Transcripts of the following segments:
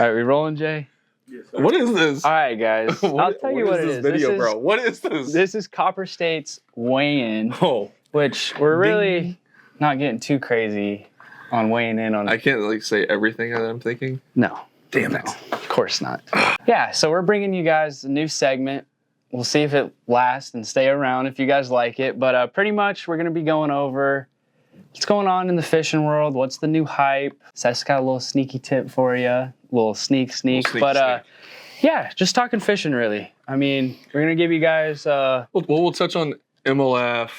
All right, we rolling, Jay? Yes, what is this? All right, guys. I'll tell you what it is. Video, bro. What is this? This is Copperstate's weigh-in, Oh, which we're really not getting too crazy on weighing in on. I can't like say everything that I'm thinking. No. Damn it. Of course not. Yeah, so we're bringing you guys a new segment. We'll see if it lasts and stay around if you guys like it. But pretty much we're going to be going over what's going on in the fishing world, what's the new hype. Seth's got a little sneaky tip for you, a little sneak. But yeah, just talking fishing really. I mean, we're going to give you guys... We'll touch on MLF,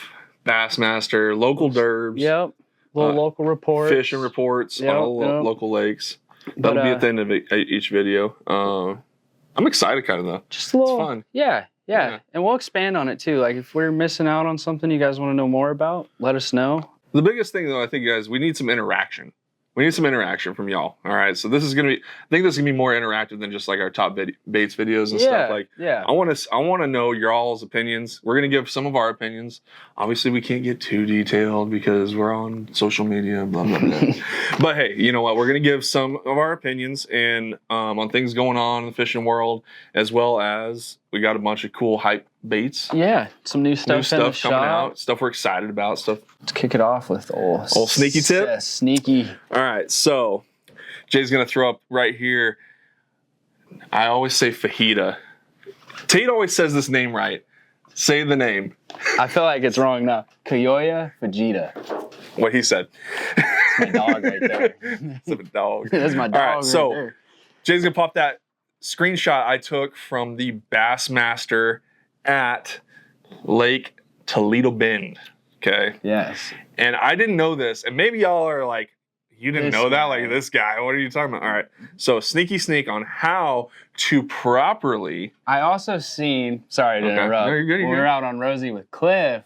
Bassmaster, local derbs. Yep, little local reports. Fishing reports on local lakes. That'll be at the end of each video. I'm excited kind of though. Just a little, it's fun. Yeah. And we'll expand on it too. Like if we're missing out on something you guys want to know more about, let us know. The biggest thing though, I think, guys, we need some interaction. We need some interaction from y'all. All right. So this is going to be, I think this is going to be more interactive than just like our top baits videos and stuff. Like, I want to know your all's opinions. We're going to give some of our opinions. Obviously we can't get too detailed because we're on social media, blah, blah, blah. But hey, you know what? We're going to give some of our opinions and on things going on in the fishing world, as well as we got a bunch of cool hype baits. Yeah. Some new stuff coming out. Stuff we're excited about. Stuff. Let's kick it off with old sneaky tip. Yeah, sneaky. All right, so Jay's gonna throw up right here. I always say fajita. Tate always says this name right. Say the name. I feel like it's wrong now. Kayoya Fajita. What he said. That's my dog right there. That's a dog. That's my dog. All right, right so there. Jay's gonna pop that screenshot I took from the Bassmaster at Lake Toledo Bend. Okay. Yes. And I didn't know this, and maybe y'all are like, you didn't know that? Like, this guy, what are you talking about? All right. So, sneaky sneak on how to properly... I also seen, sorry to interrupt, no, you're good, when we were out on Rosie with Cliff,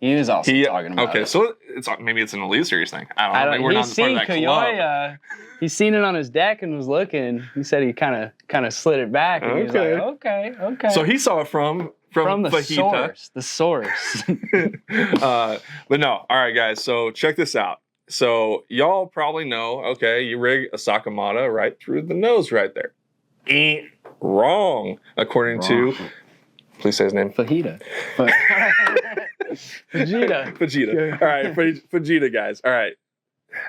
he was also talking about it. So maybe it's an Elite Series thing. I don't know. We're not part of that club. He's seen it on his deck and was looking. He said he kind of slid it back. And he was like, okay. So, he saw it from the fajita. source. But no, all right, guys. So check this out. So y'all probably know, okay, you rig a Sakamata right through the nose right there. Ain't wrong, according to, please say his name. Fajita. Fajita. All right, Fajita, guys. All right.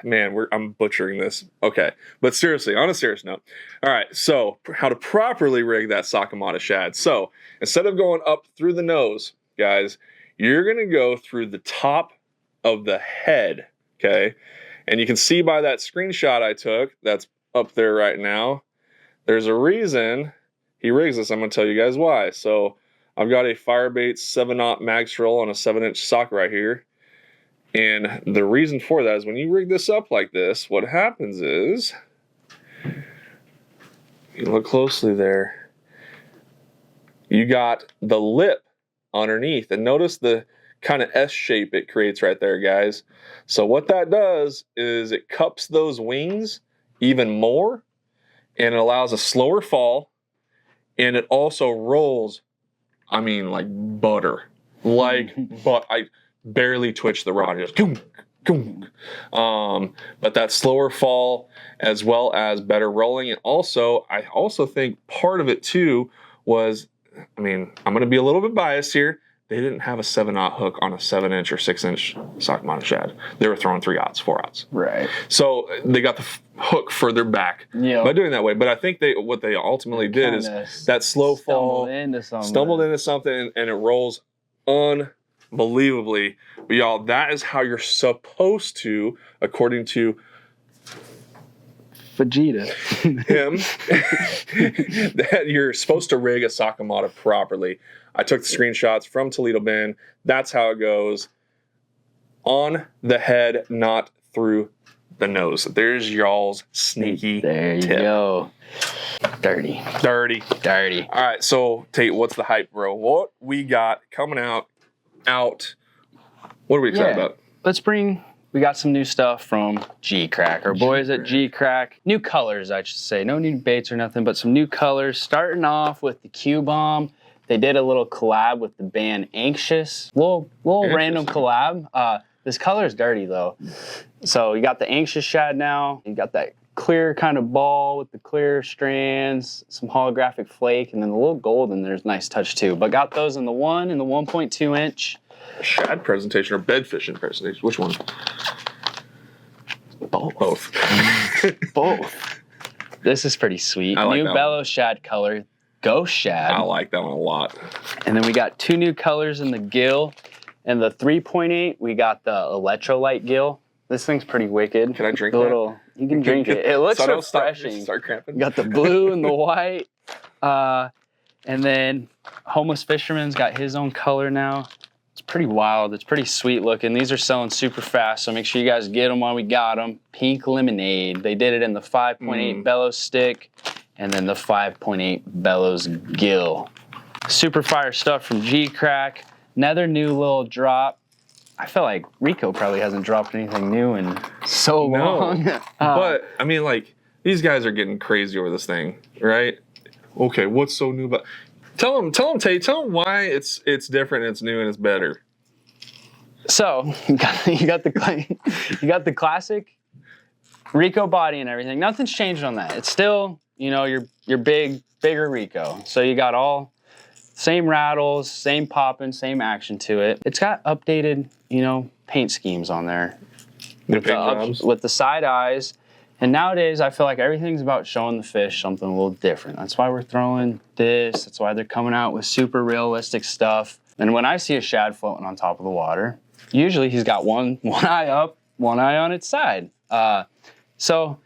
Man, I'm butchering this. Okay. But seriously, on a serious note. All right. So how to properly rig that Sakamata shad. So instead of going up through the nose, guys, you're going to go through the top of the head. Okay. And you can see by that screenshot I took that's up there right now, there's a reason he rigs this. I'm going to tell you guys why. So I've got a Firebait 7/0 Magstrel on a 7-inch socket right here. And the reason for that is when you rig this up like this, what happens is, you look closely there, you got the lip underneath. And notice the kind of S shape it creates right there, guys. So what that does is it cups those wings even more, and it allows a slower fall, and it also rolls, I mean, like butter. I barely twitch the rod, just boom, boom. But that slower fall as well as better rolling. And also, I also think part of it too was, I mean, I'm going to be a little bit biased here. They didn't have a 7/0 hook on a 7-inch or 6-inch Sakamata shad. They were throwing 3/0s, 4/0s. Right. So they got the hook further back by doing that way. But I think what they ultimately did is that slow fall stumbled into something, and it rolls unbelievably. But y'all, that is how you're supposed to, according to Fajita, him, that you're supposed to rig a Sakamata properly. I took the screenshots from Toledo Bend. That's how it goes. On the head, not through the nose. There's y'all's sneaky tip. There you go. Dirty. All right, so Tate, what's the hype, bro? What we got coming out? What are we excited about? We got some new stuff from G-Crack. Our boys at G-Crack. New colors, I should say. No new baits or nothing, but some new colors. Starting off with the Q-Bomb. They did a little collab with the band Anxious. Little random collab. This color is dirty, though. So you got the Anxious shad now. You got that clear kind of ball with the clear strands, some holographic flake, and then the little gold in there's a nice touch too. But got those in the 1 and the 1.2 inch. Shad presentation or bed fishing presentation? Which one? Both. Both. This is pretty sweet. I like new that bellow shad color, ghost shad. I like that one a lot. And then we got 2 new colors in the gill. And the 3.8, we got the electrolyte gill. This thing's pretty wicked. Can I drink that? You can drink it. It looks refreshing. Start cramping. You got the blue and the white. And then Homeless Fisherman's got his own color now. It's pretty wild. It's pretty sweet looking. These are selling super fast, so make sure you guys get them while we got them. Pink Lemonade. They did it in the 5.8 bellows stick and then the 5.8 bellows gill. Super fire stuff from G-Crack. Another new little drop. I feel like Rico probably hasn't dropped anything new in so long. But, I mean, like, these guys are getting crazy over this thing, right? Okay, what's so new about... Tell them, Tate, tell them why it's different, and it's new, and it's better. So, you got the classic Rico body and everything. Nothing's changed on that. It's still, you know, your bigger Rico. So you got all same rattles, same popping, same action to it. It's got updated, you know, paint schemes on there. With the side eyes. And nowadays, I feel like everything's about showing the fish something a little different. That's why we're throwing this. That's why they're coming out with super realistic stuff. And when I see a shad floating on top of the water, usually he's got one eye up, one eye on its side. So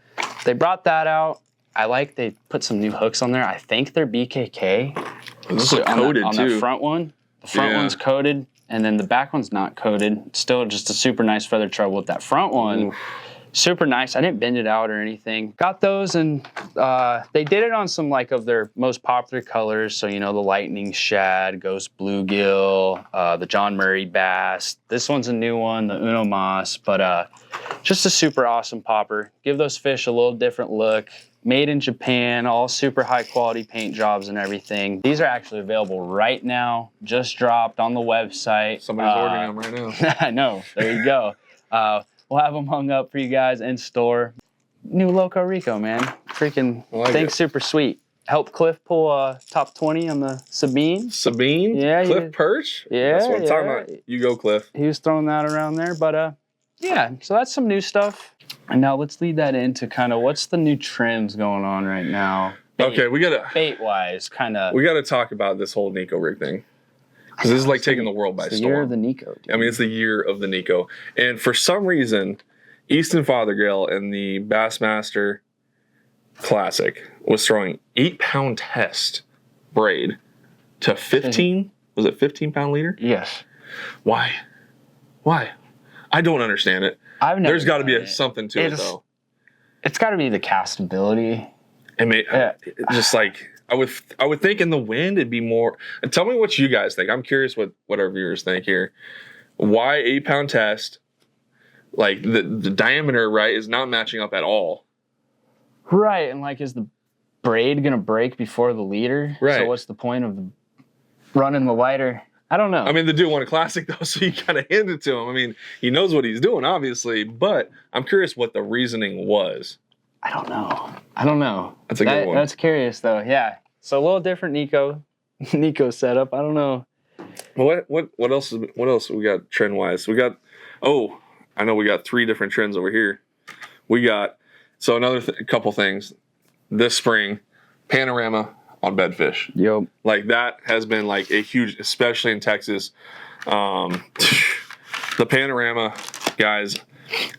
they brought that out. I like they put some new hooks on there. I think they're BKK. This is coated on too. the front one. The front one's coated, and then the back one's not coated. It's still just a super nice feather treble with that front one. Oof. Super nice. I didn't bend it out or anything. Got those, and they did it on some like of their most popular colors. So, you know, the Lightning Shad, Ghost Bluegill, the John Murray Bass. This one's a new one, the Uno Mas. But just a super awesome popper. Give those fish a little different look. Made in Japan, all super high quality paint jobs and everything. These are actually available right now. Just dropped on the website. Somebody's ordering them right now. I know. There you go. We'll have them hung up for you guys in store. New Loco Rico, man. Freaking thing's super sweet. Helped Cliff pull a top 20 on the Sabine. Sabine? Yeah. Cliff Perch? Yeah. That's what I'm talking about. You go, Cliff. He was throwing that around there. But yeah, so that's some new stuff. And now let's lead that into kind of what's the new trends going on right now. Okay, we gotta bait-wise, kind of. We gotta talk about this whole Nico rig thing. Because this is like taking the world by storm. It's the year of the Nico, dude. I mean, it's the year of the Nico. And for some reason, Easton Fothergill in the Bassmaster Classic was throwing 8-pound test braid to 15. Was it 15-pound leader? Yes. Why? I don't understand it. There's got to be something to it, though. It's got to be the castability. Just like... I would think in the wind it'd be more. And tell me what you guys think. I'm curious what our viewers think here. Why 8-pound test? Like the diameter, right, is not matching up at all. Right, and like, is the braid gonna break before the leader? Right. So what's the point of running the lighter? I don't know. I mean, the dude won a classic though, so you kind of hand it to him. I mean, he knows what he's doing, obviously, but I'm curious what the reasoning was. I don't know. That's a good one. That's curious though. Yeah. So a little different Nico setup. I don't know. What else we got trend wise? We got I know we got 3 different trends over here. We got another couple things this spring, panorama on bedfish. Yep. Like that has been like a huge, especially in Texas. The panorama guys,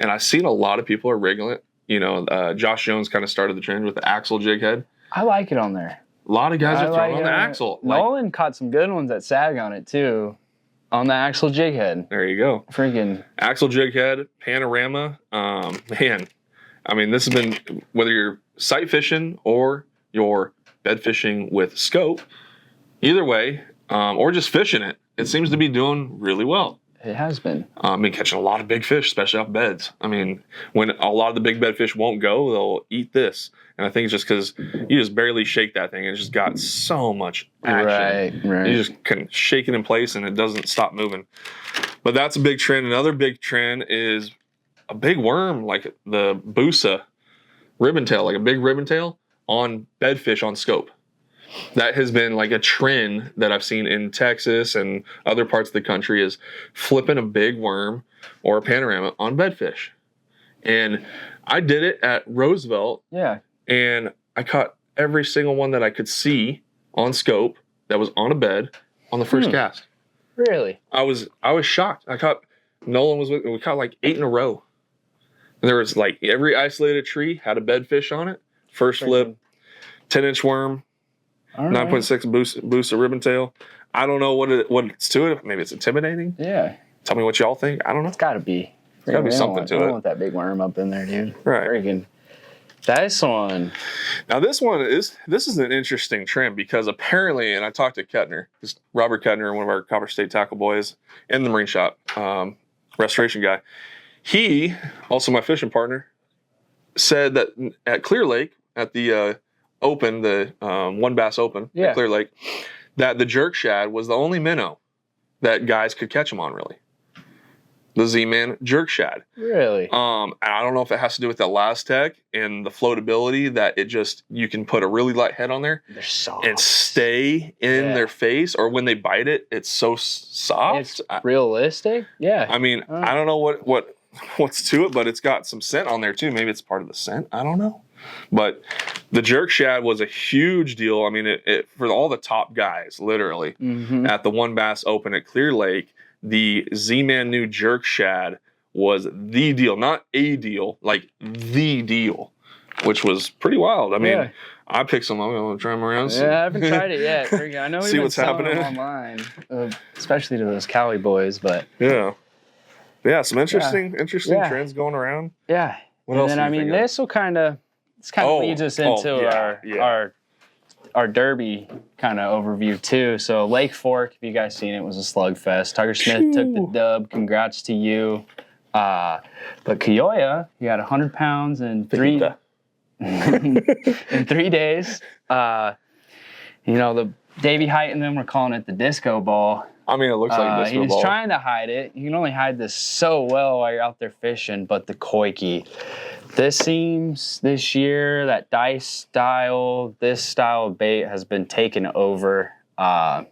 and I've seen a lot of people are rigging it. You know, Josh Jones kind of started the trend with the axle jig head. I like it on there. A lot of guys are throwing on the axle. Nolan caught some good ones at Sag on it too, on the axle jig head. There you go. Freaking axle jig head, panorama. Man, I mean, this has been, whether you're sight fishing or you're bed fishing with scope, either way, or just fishing it, it seems to be doing really well. It has been. I've been catching a lot of big fish, especially off beds. I mean, when a lot of the big bed fish won't go, they'll eat this. And I think it's just because you just barely shake that thing. And it's just got so much action. Right. You just can shake it in place and it doesn't stop moving. But that's a big trend. Another big trend is a big worm like the Busa ribbon tail, like a big ribbon tail on bedfish on scope. That has been like a trend that I've seen in Texas and other parts of the country, is flipping a big worm or a panorama on bedfish. And I did it at Roosevelt. Yeah. And I caught every single one that I could see on scope that was on a bed on the first cast. Really? I was shocked. Nolan was with me. We caught like 8 in a row. And there was like every isolated tree had a bedfish on it. First flip, 10-inch worm, 9.6 boost of ribbon tail. I don't know what it's to it. Maybe it's intimidating. Yeah. Tell me what y'all think. I don't know. It's got to be. There's got to be something to it. I don't want that big worm up in there, dude. Right. Friggin'. This one. Now this is an interesting trend, because apparently, and I talked to Kettner, Robert Kettner, one of our Copperstate Tackle boys in the marine shop, restoration guy. He, also my fishing partner, said that at Clear Lake, at the Open, the One Bass Open at Clear Lake, that the jerk shad was the only minnow that guys could catch them on, really. The Z-Man jerk shad. Really? I don't know if it has to do with the Lastec and the floatability, that you can put a really light head on there. They're soft. And stay in their face, or when they bite it, it's so soft. It's realistic? Yeah. I mean, I don't know what's to it, but it's got some scent on there too. Maybe it's part of the scent. I don't know. But the jerk shad was a huge deal. I mean, it for all the top guys, literally, at the One Bass Open at Clear Lake. The Z-Man new jerk shad was the deal, not a deal, like the deal, which was pretty wild. I mean, I picked some. I'm going to try them around. Yeah, I haven't tried it yet. I know we've been selling them online, especially to those Cali boys. But some interesting trends going around. Yeah, What else? And then I mean, this kind of leads us into our derby kind of overview too. So Lake Fork, if you guys seen it, was a slugfest. Tugger Smith took the dub. Congrats to you. But Kioya, he had 100 pounds in 3 days. The Davey Height and them were calling it the disco ball. I mean, it looks like a disco ball. He's trying to hide it. You can only hide this so well while you're out there fishing. But the koiki, this year, that dice style, this style of bait has been taken over. I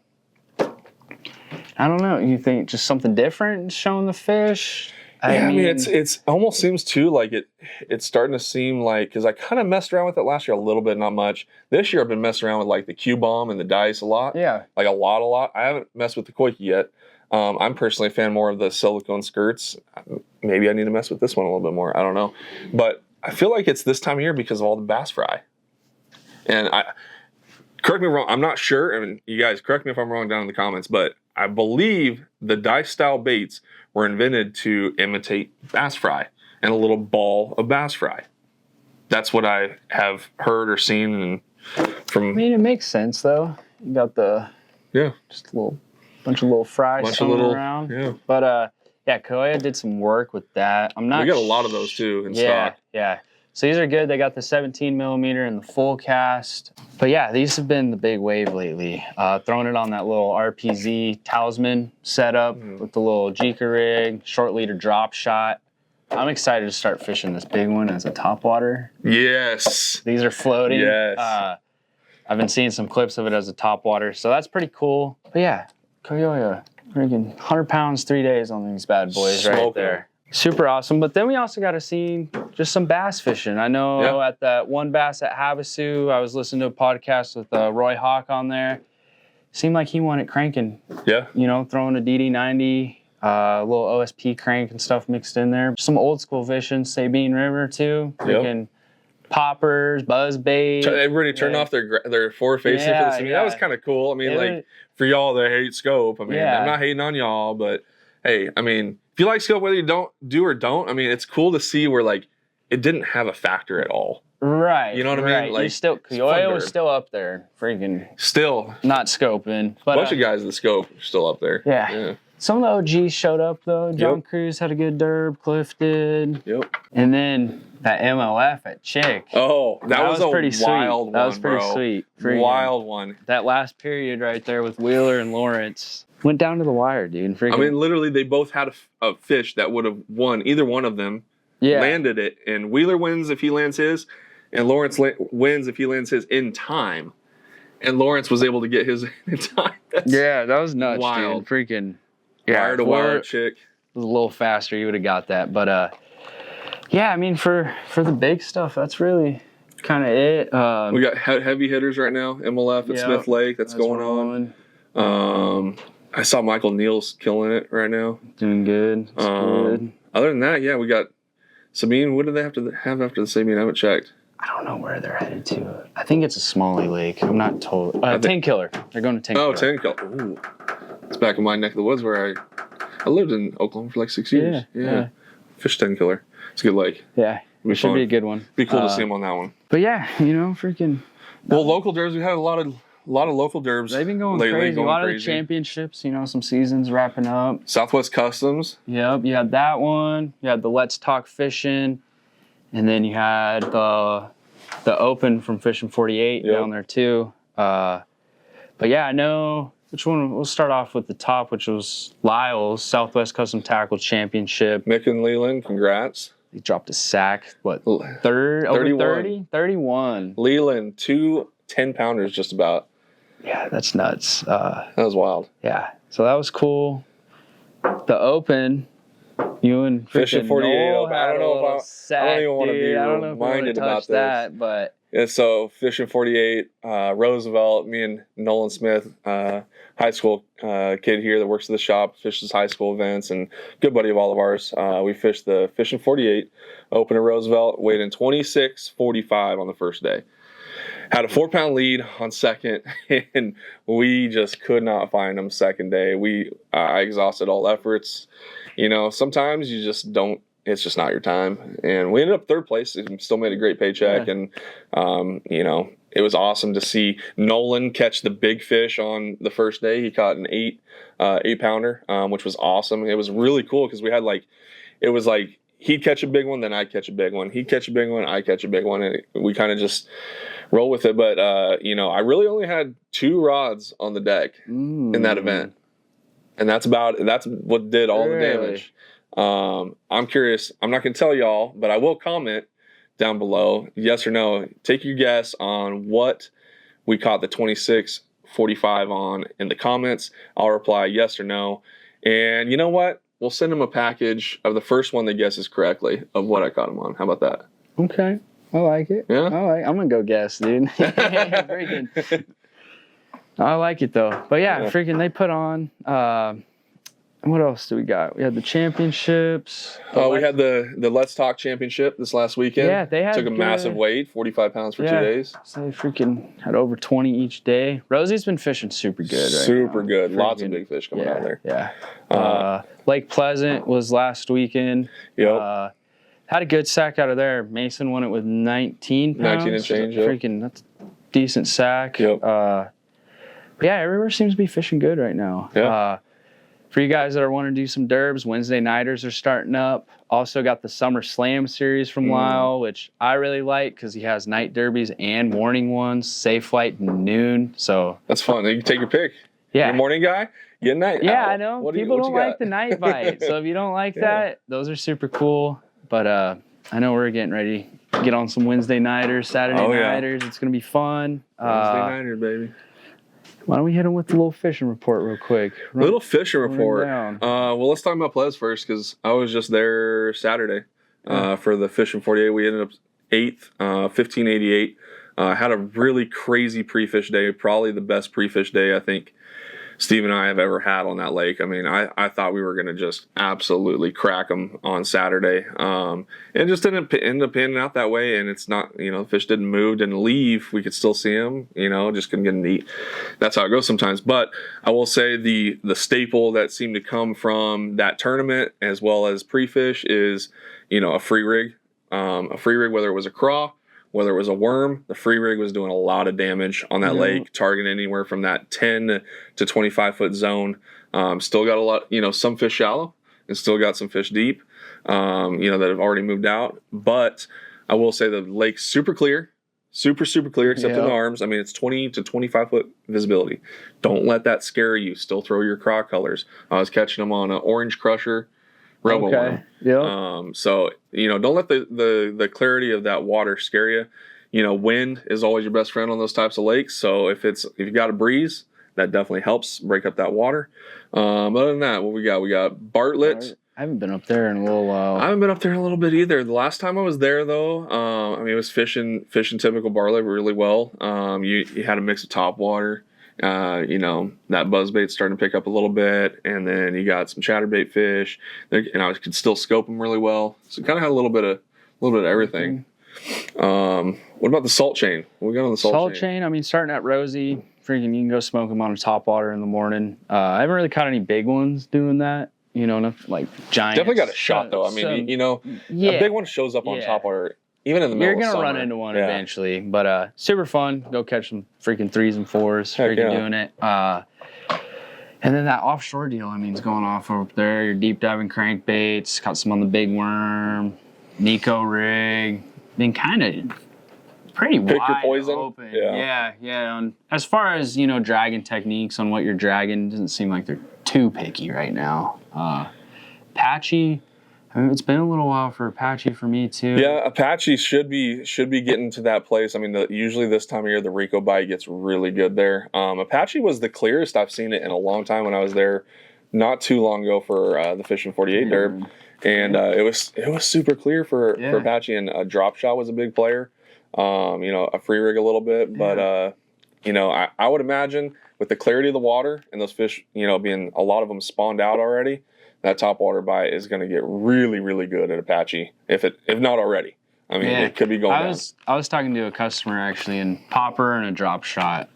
don't know. You think just something different showing the fish? I mean, it's almost seems too like it's starting to seem like, because I kind of messed around with it last year a little bit, not much. This year I've been messing around with like the Q bomb and the dice a lot. Yeah, like a lot. I haven't messed with the koiki yet. I'm personally a fan more of the silicone skirts. Maybe I need to mess with this one a little bit more. I don't know, but I feel like it's this time of year because of all the bass fry. And correct me if I'm wrong. I'm not sure. I mean, you guys correct me if I'm wrong down in the comments, but I believe the dice style baits were invented to imitate bass fry and a little ball of bass fry. That's what I have heard or seen. I mean, it makes sense though. You got just a bunch of little fries swimming around. Yeah. But Koya did some work with that. We got a lot of those too in stock. Yeah. So these are good. They got the 17 millimeter and the full cast. But yeah, these have been the big wave lately. Throwing it on that little RPZ talisman setup with the little Jika rig, short leader drop shot. I'm excited to start fishing this big one as a topwater. Yes. These are floating. Yes. I've been seeing some clips of it as a topwater, so that's pretty cool. But yeah, Koyoya, freaking 100 pounds, 3 days on these bad boys right there. Super awesome. But then we also got to see just some bass fishing. I know at that One Bass at Havasu, I was listening to a podcast with Roy Hawk on there. Seemed like he wanted cranking. Yeah. Throwing a DD90, a little OSP crank and stuff mixed in there. Some old school fishing, Sabine River too. Freaking poppers, buzz bait. Everybody turned off their forward facing for this. I mean, that was kind of cool. I mean, for y'all that hate scope, I mean, I'm not hating on y'all, but hey, I mean, if you like scope, whether you don't, I mean, it's cool to see where like it didn't have a factor at all. Right. You know what I mean? Like, Koyoya was still up there, freaking. Still. Not scoping. But, a bunch of guys in the scope are still up there. Yeah. Some of the OGs showed up though. John Cruz had a good derb. Cliff did. Yep. And then that MLF at Chick. Oh, that was a pretty wild sweet. one, That was pretty bro. sweed. Wild one. That last period right there with Wheeler and Lawrence went down to the wire, dude. I mean, literally, they both had a fish that would have won. Either one of them landed it, and Wheeler wins if he lands his. and Lawrence wins if he lands his in time. And Lawrence was able to get his in time. That was nuts, wild. dude. Freaking wire to wire chick. It was a little faster, you would have got that. But yeah, I mean, for the big stuff, that's really kind of it. We got heavy hitters right now. MLF at Smith Lake. That's going on. I saw Michael Neal's killing it right now. Doing good. That's good. Other than that, we got Sabine. What do they have to have after the Sabine? I haven't checked. I don't know where they're headed to. I think it's a Smalley Lake. I'm not told. Tank Killer. They're going to Tank Killer. Oh, Tank Killer. Ooh. It's back in my neck of the woods where I lived in Oklahoma for like 6 years. Yeah. Fish Tank Killer. It's a good lake. Yeah. It should be a good one. Be cool to see him on that one. But yeah, freaking. Well, local derbs. We had a lot of local derbs. They've been going crazy. A lot of the championships. Some seasons wrapping up. Southwest Customs. Yep. You had that one. You had the Let's Talk Fishing, and then you had the Open from Fishing 48 down there too. But yeah, I know which one. We'll start off with the top, which was Lyle's Southwest Custom Tackle Championship. Mick and Leland, congrats. He dropped a sack. What? Over 30? 31. Leland, 2 10-pounders just about. Yeah, that's nuts. That was wild. Yeah, so that was cool. The Open, you and Fishing 48. I don't know if I don't even want to be reminded about that, but yeah. So Fishing 48, Roosevelt, me and Nolan Smith, high school kid here that works at the shop, fishes high school events, and good buddy of all of ours. We fished the Fishing 48 Open at Roosevelt, weighed in 26.45 on the first day. Had a 4-pound lead on second, and we just could not find them second day. I exhausted all efforts. Sometimes you just don't. It's just not your time. And we ended up third place. And still made a great paycheck, and it was awesome to see Nolan catch the big fish on the first day. He caught an 8-pounder, which was awesome. It was really cool because we had it was like he'd catch a big one, then I'd catch a big one. He'd catch a big one, I'd catch a big one, and we kind of just roll with it. But I really only had 2 rods on the deck in that event, and that's what did all the damage. I'm curious. I'm not going to tell y'all, but I will comment down below, yes or no. Take your guess on what we caught the 26.45 on in the comments. I'll reply yes or no. And you know what? We'll send them a package of the first one that guesses correctly of what I caught them on. How about that? Okay. I like it. Yeah? I'm going to go guess, dude. Freaking. I like it, though. But yeah, freaking they put on... what else do we got? We had the championships. We had the Let's Talk Championship this last weekend. Yeah, they took a massive weight, 45 pounds for 2 days. So they freaking had over 20 each day. Rosie's been fishing super good Super good. Lots of big fish coming out there. Yeah. Lake Pleasant was last weekend. Yep. Had a good sack out of there. Mason won it with 19 pounds. 19 and change, yep. Freaking, that's a decent sack. Yep. But yeah, everywhere seems to be fishing good right now. Yeah. For you guys that are wanting to do some derbs, Wednesday nighters are starting up. Also got the Summer Slam series from Lyle, which I really like because he has night derbies and morning ones. Safe flight noon. So that's fun. You can take your pick. Yeah. You're a morning guy, you get night. Yeah, I know. People don't like the night bite. So if you don't like that, those are super cool. But I know we're getting ready to get on some Wednesday nighters, Saturday nighters. It's going to be fun. Wednesday nighters, baby. Why don't we hit them with the little fishing report real quick? Little fishing report. Well, let's talk about Ples first because I was just there Saturday for the Fishing 48. We ended up 8th, 1588. Had a really crazy pre-fish day, probably the best pre-fish day I think Steve and I have ever had on that lake. I mean, I thought we were going to just absolutely crack them on Saturday. It just didn't end up panning out that way, and it's not, the fish didn't move, didn't leave. We could still see them, just couldn't get them to eat. That's how it goes sometimes. But I will say the staple that seemed to come from that tournament as well as pre-fish is, a free rig. A free rig, whether it was a craw, whether it was a worm, the free rig was doing a lot of damage on that lake, targeting anywhere from that 10 to 25 foot zone. Still got a lot, some fish shallow and still got some fish deep, that have already moved out. But I will say the lake's super clear, super clear, except in the arms. I mean, it's 20 to 25 foot visibility. Don't let that scare you. Still throw your craw colors. I was catching them on an orange crusher. Okay. So don't let the clarity of that water scare you. wind is always your best friend on those types of lakes. So if you got a breeze, that definitely helps break up that water. Other than that, what we got? We got Bartlett. I haven't been up there in a little while. I haven't been up there in a little bit either. The last time I was there, though, it was fishing typical Bartlett really well. You had a mix of topwater. That buzzbait's starting to pick up a little bit, and then you got some chatterbait fish, and I could still scope them really well. So kind of had a little bit of everything. What about the salt chain? We got on the salt chain. I mean, starting at Rosie, freaking, you can go smoke them on a topwater in the morning. I haven't really caught any big ones doing that. Enough like giant. Definitely got a shot though. I mean, a big one shows up on topwater. Even in the middle of summer. You're going to run into one eventually, but super fun. Go catch some freaking 3s and 4s. Freaking doing it. And then that offshore deal, is going off over there. Your deep diving crankbaits. Caught some on the big worm. Nico rig. Been kind of pretty Pick wide your poison. Open. Yeah. As far as, dragging techniques on what you're dragging, doesn't seem like they're too picky right now. Apache. It's been a little while for Apache for me too. Yeah, Apache should be getting to that place. Usually this time of year the Rico bite gets really good there. Apache was the clearest I've seen it in a long time when I was there not too long ago for the Fishing 48 derb, and it was super clear for Apache, and a drop shot was a big player. A free rig a little bit, but I would imagine with the clarity of the water and those fish, being a lot of them spawned out already, that topwater bite is going to get really, really good at Apache, if not already. It could be going down. I was talking to a customer actually in popper and a drop shot.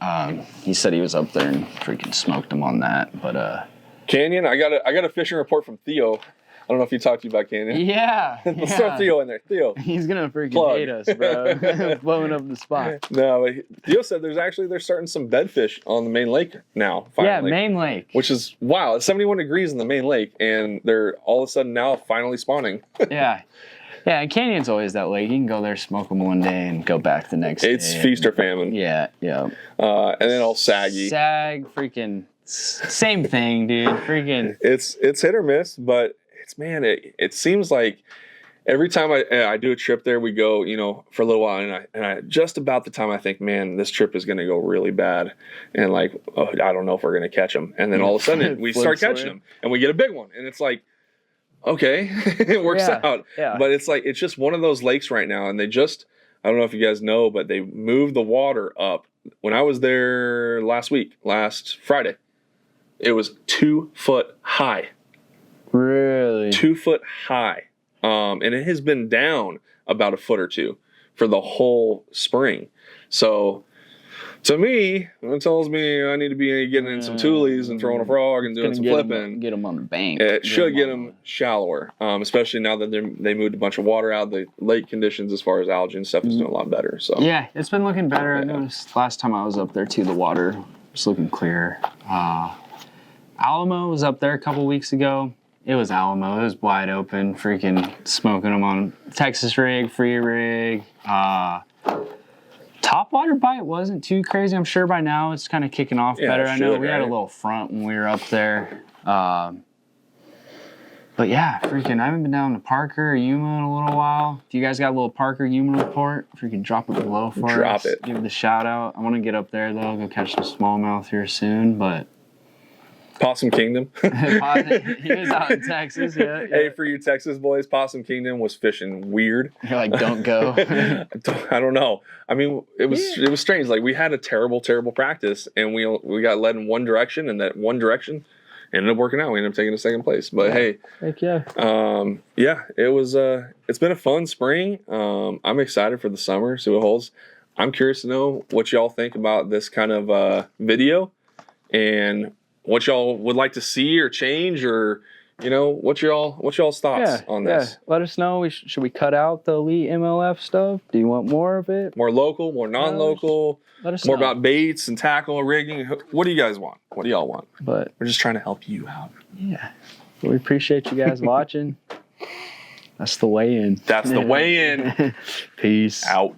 He said he was up there and freaking smoked him on that. But Canyon, I got a fishing report from Theo. I don't know if he talked to you about Canyon. Yeah. Let's throw Theo in there. Theo. He's going to freaking hate us, bro. Blowing up the spot. No, but Theo said they're starting some bedfish on the main lake now, finally. Yeah, main lake. Which is, wow, it's 71 degrees in the main lake, and they're all of a sudden now finally spawning. Yeah. Yeah, and Canyon's always that lake. You can go there, smoke them one day, and go back the next day. It's feast or famine. Yeah. And then all saggy. Freaking, same thing, dude. Freaking. It's hit or miss, but it seems like every time I do a trip there, we go, for a little while, and I just about the time I think, man, this trip is going to go really bad, and I don't know if we're going to catch them, and then all of a sudden we start catching them, and we get a big one, and it's like, okay, it works out. Yeah. But it's just one of those lakes right now, and I don't know if you guys know, but they moved the water up. When I was there last Friday, it was 2 foot high. Really? 2 foot high. And it has been down about a foot or two for the whole spring. So to me, it tells me I need to be getting in some toolies and throwing a frog and doing some flipping. Get them on the bank. It should get them shallower, especially now that they moved a bunch of water out. The lake conditions as far as algae and stuff is doing a lot better. So yeah, it's been looking better. I noticed last time I was up there too, the water was looking clear. Alamo was up there a couple weeks ago. It was Alamo. It was wide open, freaking smoking them on Texas rig, free rig. Topwater bite wasn't too crazy. I'm sure by now it's kind of kicking off better. I know we had a little front when we were up there. But yeah, freaking, I haven't been down to Parker or Yuma in a little while. If you guys got a little Parker Yuma report, freaking drop it below for us. Drop it. Give it a shout out. I want to get up there though, go catch some smallmouth here soon, but Possum Kingdom. He was out in Texas, yeah. Hey, for you Texas boys, Possum Kingdom was fishing weird. You're like, don't go. I don't know. It was strange. We had a terrible practice, and we got led in one direction, and that one direction ended up working out. We ended up taking a second place. But hey, heck yeah. It was. It's been a fun spring. I'm excited for the summer. See what holds. I'm curious to know what y'all think about this kind of video, and what y'all would like to see or change, or what's y'all's thoughts on this? Yeah. Let us know. Should we cut out the elite MLF stuff? Do you want more of it? More local, more non-local? Let us more know. About baits and tackle rigging. What do you guys want? What do y'all want? But we're just trying to help you out. Yeah. We appreciate you guys watching. That's the way in. That's the way in. Peace out.